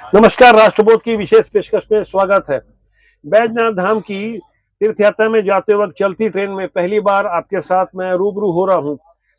नमस्कार। राष्ट्रबोध की विशेष पेशकश में स्वागत है। बैजनाथ धाम की तीर्थ यात्रा में जाते वक्त चलती ट्रेन में पहली बार आपके साथ मैं रूबरू हो रहा हूँ।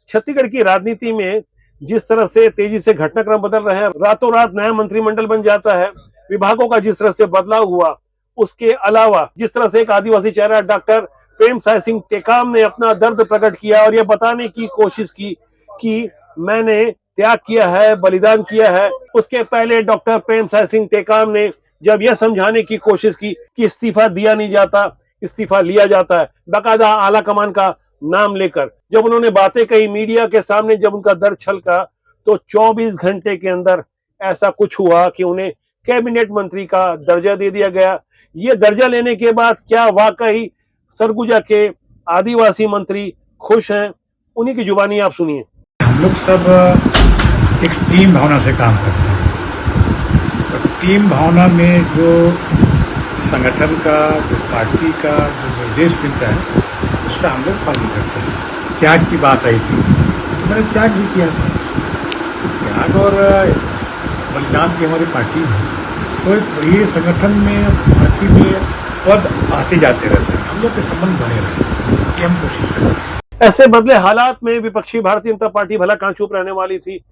छत्तीसगढ़ की राजनीति में जिस तरह से तेजी से घटनाक्रम बदल रहे हैं, रातों रात नया मंत्रिमंडल बन जाता है, विभागों का जिस तरह से बदलाव हुआ, उसके अलावा जिस तरह से एक आदिवासी चेहरा डॉक्टर प्रेमसाय सिंह टेकाम ने अपना दर्द प्रकट किया और यह बताने की कोशिश की कि मैंने त्याग किया है, बलिदान किया है। उसके पहले डॉक्टर प्रेमसाय सिंह टेकाम ने जब यह समझाने की कोशिश की कि इस्तीफा दिया नहीं जाता, इस्तीफा लिया जाता है, बाकायदा आला कमान का नाम लेकर जब उन्होंने बातें कही मीडिया के सामने, जब उनका दर्द छलका, तो 24 घंटे के अंदर ऐसा कुछ हुआ कि उन्हें कैबिनेट मंत्री का दर्जा दे दिया गया। ये दर्जा लेने के बाद क्या वाकई सरगुजा के आदिवासी मंत्री खुश हैं? उन्हीं की जुबानी आप सुनिए। हम लोग सब एक टीम भावना से काम करते हैं। तो टीम भावना में जो संगठन का, जो पार्टी का जो निर्देश मिलता है, उसका हम लोग पालन करते हैं। त्याग की बात आई थी तो मैंने त्याग भी किया था। त्याग और बलिदान की हमारी पार्टी है, तो ये संगठन में, पार्टी में पद आते जाते रहते हैं। हम लोग के संबंध बने रहे, ये हम कोशिश करते हैं। ऐसे बदले हालात में विपक्षी भारतीय जनता पार्टी भला कहां चुप रहने वाली थी।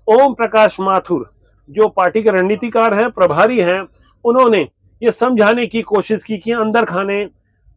ओम प्रकाश माथुर जो पार्टी के रणनीतिकार हैं, प्रभारी हैं, उन्होंने ये समझाने की कोशिश की कि अंदर खाने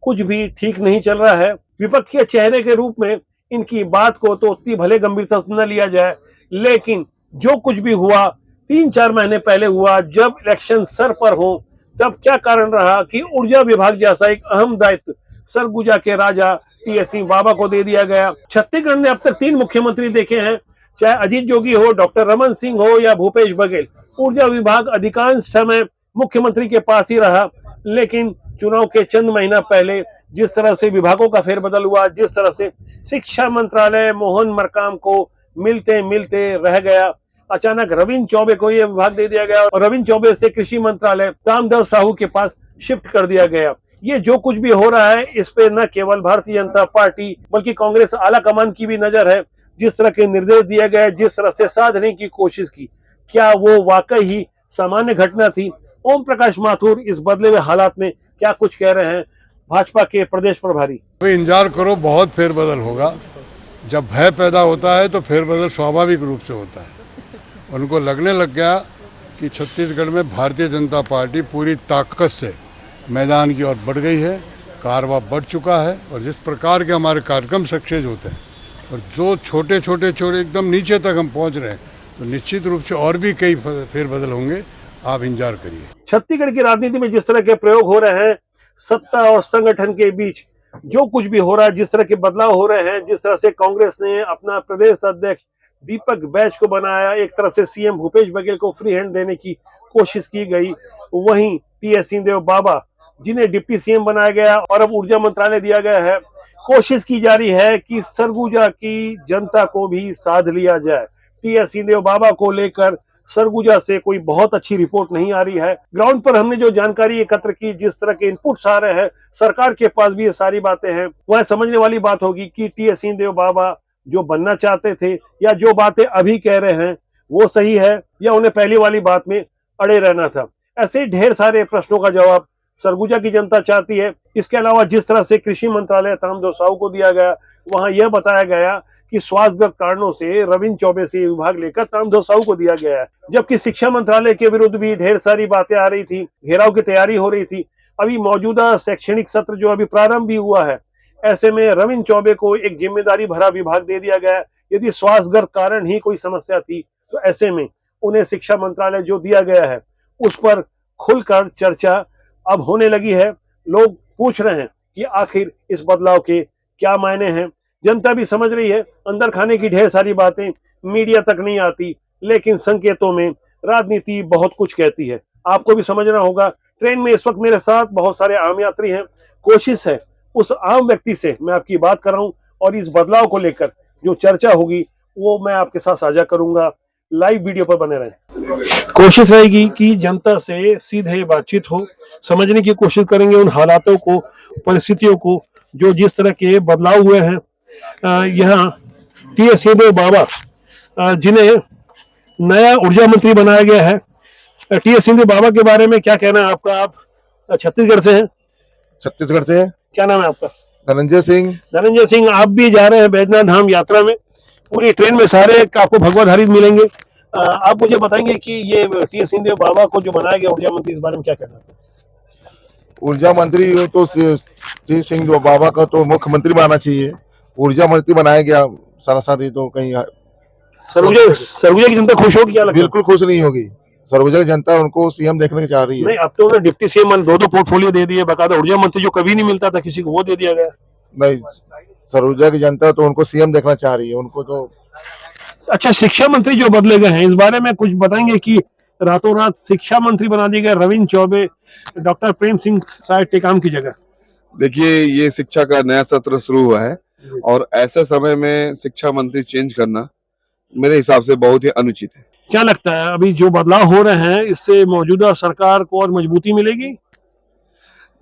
कुछ भी ठीक नहीं चल रहा है। विपक्ष के चेहरे के रूप में इनकी बात को तो उतनी भले गंभीरता से न लिया जाए, लेकिन जो कुछ भी हुआ 3-4 महीने पहले हुआ, जब इलेक्शन सर पर हो, तब क्या कारण रहा कि ऊर्जा विभाग जैसा एक अहम दायित्व सरगुजा के राजा टीएस सिंह बाबा को दे दिया गया। छत्तीसगढ़ ने अब तक 3 मुख्यमंत्री देखे हैं, चाहे अजीत जोगी हो, डॉक्टर रमन सिंह हो या भूपेश बघेल। ऊर्जा विभाग अधिकांश समय मुख्यमंत्री के पास ही रहा, लेकिन चुनाव के चंद महीना पहले जिस तरह से विभागों का फेरबदल हुआ, जिस तरह से शिक्षा मंत्रालय मोहन मरकाम को मिलते मिलते रह गया, अचानक रविंद्र चौबे को यह विभाग दे दिया गया और रविंद्र चौबे से कृषि मंत्रालय तामदर साहू के पास शिफ्ट कर दिया गया। ये जो कुछ भी हो रहा है, इस पे न केवल भारतीय जनता पार्टी बल्कि कांग्रेस आला कमान की भी नजर है। जिस तरह के निर्देश दिए गए, जिस तरह से साधने की कोशिश की, क्या वो वाकई ही सामान्य घटना थी? ओम प्रकाश माथुर इस बदले हुए हालात में क्या कुछ कह रहे हैं, भाजपा के प्रदेश प्रभारी। अभी इंतजार करो, बहुत फेरबदल होगा। जब भय पैदा होता है तो फेरबदल स्वाभाविक रूप से होता है। उनको लगने लग गया कि छत्तीसगढ़ में भारतीय जनता पार्टी पूरी ताकत से मैदान की ओर बढ़ गई है, कारवा बढ़ चुका है। और जिस प्रकार के हमारे कार्यक्रम सक्सेस होते हैं और जो छोटे छोटे एकदम नीचे तक हम पहुंच रहे हैं, तो निश्चित रूप से और भी कई फेरबदल होंगे। आप इंतजार करिए। छत्तीसगढ़ की राजनीति में जिस तरह के प्रयोग हो रहे हैं, सत्ता और संगठन के बीच जो कुछ भी हो रहा है, जिस तरह के बदलाव हो रहे हैं, जिस तरह से कांग्रेस ने अपना प्रदेश अध्यक्ष दीपक बैज को बनाया, एक तरह से सीएम भूपेश बघेल को फ्री हैंड देने की कोशिश की गई, वहीं टीएस सिंहदेव बाबा जिन्हें डिप्टी सीएम बनाया गया और अब ऊर्जा मंत्रालय दिया गया है, कोशिश की जा रही है कि सरगुजा की जनता को भी साध लिया जाए। टीएस सिंहदेव बाबा को लेकर सरगुजा से कोई बहुत अच्छी रिपोर्ट नहीं आ रही है। ग्राउंड पर हमने जो जानकारी एकत्र की, जिस तरह के इनपुट्स आ रहे हैं, सरकार के पास भी ये सारी बातें हैं। वह समझने वाली बात होगी कि टीएस सिंहदेव बाबा जो बनना चाहते थे या जो बातें अभी कह रहे हैं वो सही है, या उन्हें पहली वाली बात में अड़े रहना था। ऐसे ढेर सारे प्रश्नों का जवाब सरगुजा की जनता चाहती है। इसके अलावा जिस तरह से कृषि मंत्रालय तामदो साहू को दिया गया, वहां यह बताया गया कि स्वास्थ्यगत कारणों से रविंद्र चौबे से विभाग लेकर तामदो साहू को दिया गया है, जबकि शिक्षा मंत्रालय के विरुद्ध भी ढेर सारी बातें आ रही थी, घेराव की तैयारी हो रही थी। अभी मौजूदा शैक्षणिक सत्र जो अभी प्रारंभ भी हुआ है, ऐसे में रविंद्र चौबे को एक जिम्मेदारी भरा विभाग दे दिया गया। यदि स्वास्थ्यगत कारण ही कोई समस्या थी, तो ऐसे में उन्हें शिक्षा मंत्रालय जो दिया गया है उस पर खुलकर चर्चा अब होने लगी है। लोग पूछ रहे हैं कि आखिर इस बदलाव के क्या मायने हैं। जनता भी समझ रही है, अंदर खाने की ढेर सारी बातें मीडिया तक नहीं आती, लेकिन संकेतों में राजनीति बहुत कुछ कहती है। आपको भी समझना होगा। ट्रेन में इस वक्त मेरे साथ बहुत सारे आम यात्री हैं। कोशिश है उस आम व्यक्ति से मैं आपकी बात कर रहा हूं और इस बदलाव को लेकर जो चर्चा होगी वो मैं आपके साथ साझा करूंगा। लाइव वीडियो पर बने रहें। कोशिश रहेगी कि जनता से सीधे बातचीत हो, समझने की कोशिश करेंगे उन हालातों को, परिस्थितियों को, जो जिस तरह के बदलाव हुए हैं। यहाँ टीएस सिंहदेव बाबा जिन्हें नया ऊर्जा मंत्री बनाया गया है, टी.एस. सिंह बाबा के बारे में क्या कहना है आपका? आप छत्तीसगढ़ से हैं, छत्तीसगढ़ से है। क्या नाम है आपका? धनंजय सिंह। धनंजय सिंह, आप भी जा रहे हैं बैद्यनाथ धाम यात्रा में, पूरी ट्रेन में सारे आपको भगवाधारी मिलेंगे। आप मुझे बताएंगे कि ये टी.एस. सिंह बाबा को जो बनाया गया ऊर्जा मंत्री, इस बारे में क्या कहना है? ऊर्जा मंत्री तो श्री सिंह बाबा का तो मुख्यमंत्री बनाना चाहिए, ऊर्जा मंत्री बनाया गया सारा तो कहीं सरगुजा की जनता खुश होगी क्या लगता है? बिल्कुल खुश नहीं होगी। सरगुजा की जनता उनको सीएम देखने को चाह रही है। नहीं, अब तो उन्हें डिप्टी सीएम दो पोर्टफोलियो दे दिए, बकायदा ऊर्जा मंत्री जो कभी नहीं मिलता था किसी को, वो दे दिया गया। नहीं, सरगुजा की जनता तो उनको सीएम देखना चाह रही है, उनको तो। अच्छा, शिक्षा मंत्री जो बदले गए हैं, इस बारे में कुछ बताएंगे कि रातों रात शिक्षा मंत्री बना दिए गए रविंद्र चौबे डॉक्टर प्रेम सिंह शायद टेकाम की जगह? देखिए, ये शिक्षा का नया सत्र शुरू हुआ है और ऐसे समय में शिक्षा मंत्री चेंज करना मेरे हिसाब से बहुत ही अनुचित है। क्या लगता है अभी जो बदलाव हो रहे हैं, इससे मौजूदा सरकार को और मजबूती मिलेगी?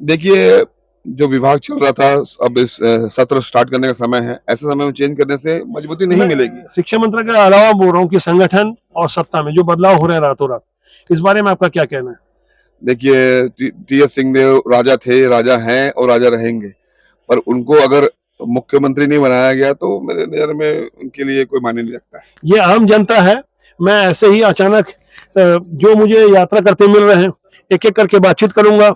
देखिए, जो विभाग चल रहा था, अब इस सत्र स्टार्ट करने का समय है, ऐसे समय में चेंज करने से मजबूती नहीं मिलेगी। शिक्षा मंत्री के अलावा बोल रहा हूँ कि संगठन और सत्ता में जो बदलाव हो रहे हैं रातों रात, इस बारे में आपका क्या कहना है? देखिए, टी.एस. सिंहदेव राजा थे, राजा हैं और राजा रहेंगे, पर उनको अगर मुख्यमंत्री नहीं बनाया गया तो मेरे नजर में उनके लिए कोई मायने नहीं रखता है। ये आम जनता है, मैं ऐसे ही अचानक जो मुझे यात्रा करते मिल रहे हैं, एक एक करके बातचीत करूंगा।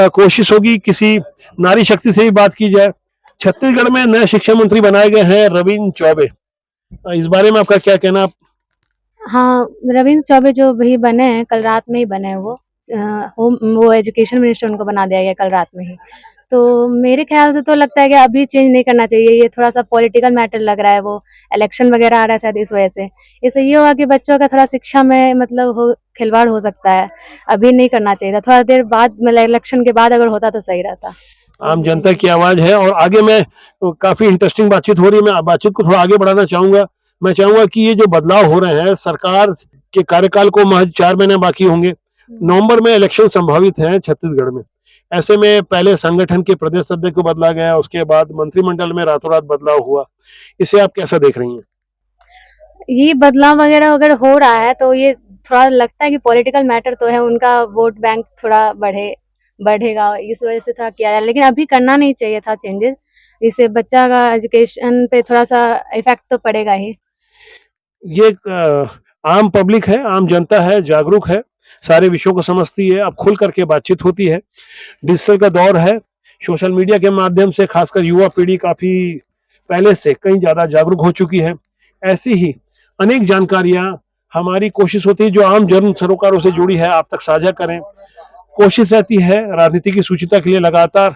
कोशिश होगी किसी नारी शक्ति से ही बात की जाए। छत्तीसगढ़ में नए शिक्षा मंत्री बनाए गए हैं रविंद्र चौबे, इस बारे में आपका क्या कहना? हाँ, रविंद्र चौबे जो भी बने हैं, कल रात में ही बने हैं वो एजुकेशन मिनिस्टर उनको बना दिया गया कल रात में ही। तो मेरे ख्याल से तो लगता है कि अभी चेंज नहीं करना चाहिए, ये थोड़ा सा पॉलिटिकल मैटर लग रहा है, वो इलेक्शन वगैरह आ रहा है शायद इस वजह से। इससे ये होगा कि बच्चों का थोड़ा शिक्षा में मतलब खिलवाड़ हो सकता है, अभी नहीं करना चाहिए था, थोड़ा देर बाद मतलब इलेक्शन के बाद अगर होता तो सही रहता। आम जनता की आवाज है और आगे मैं काफी इंटरेस्टिंग बातचीत हो रही है, मैं बातचीत को थोड़ा आगे बढ़ाना चाहूंगा। मैं चाहूंगा कि ये जो बदलाव हो रहे हैं, सरकार के कार्यकाल को महज 4 महीने बाकी होंगे, नवंबर में इलेक्शन संभावित है छत्तीसगढ़ में। ऐसे में पहले संगठन के प्रदेश अध्यक्ष को बदला गया, उसके बाद मंत्रिमंडल में रातों रात बदलाव हुआ, इसे आप कैसा देख रही हैं? ये बदलाव वगैरह अगर हो रहा है तो ये थोड़ा लगता है कि पॉलिटिकल मैटर तो है, उनका वोट बैंक थोड़ा बढ़ेगा, इस वजह से थोड़ा किया जाए, लेकिन अभी करना नहीं चाहिए था चेंजेस, इससे बच्चा का एजुकेशन पे थोड़ा सा इफेक्ट तो पड़ेगा ही। ये आम पब्लिक है, आम जनता है, जागरूक है, सारे विषयों को समझती है, अब खुल करके बातचीत होती है। डिजिटल का दौर है, सोशल मीडिया के माध्यम से खासकर युवा पीढ़ी काफी पहले से कहीं ज्यादा जागरूक हो चुकी है। ऐसी ही अनेक जानकारियां हमारी कोशिश होती है जो आम जन सरोकारों से जुड़ी है, आप तक साझा करें। कोशिश रहती है राजनीति की सुचिता के लिए लगातार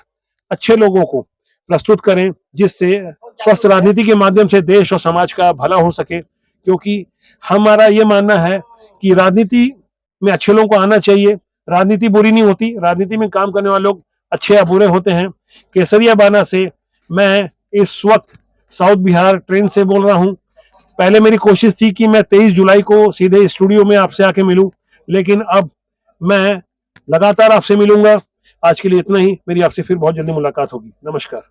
अच्छे लोगों को प्रस्तुत करें, जिससे स्वस्थ राजनीति के माध्यम से देश और समाज का भला हो सके। क्योंकि हमारा ये मानना है कि राजनीति में अच्छे लोगों को आना चाहिए, राजनीति बुरी नहीं होती, राजनीति में काम करने वाले लोग अच्छे या बुरे होते हैं। केसरिया बाना से मैं इस वक्त साउथ बिहार ट्रेन से बोल रहा हूं। पहले मेरी कोशिश थी कि मैं 23 जुलाई को सीधे स्टूडियो में आपसे आके मिलूं, लेकिन अब मैं लगातार आपसे मिलूंगा। आज के लिए इतना ही, मेरी आपसे फिर बहुत जल्दी मुलाकात होगी। नमस्कार।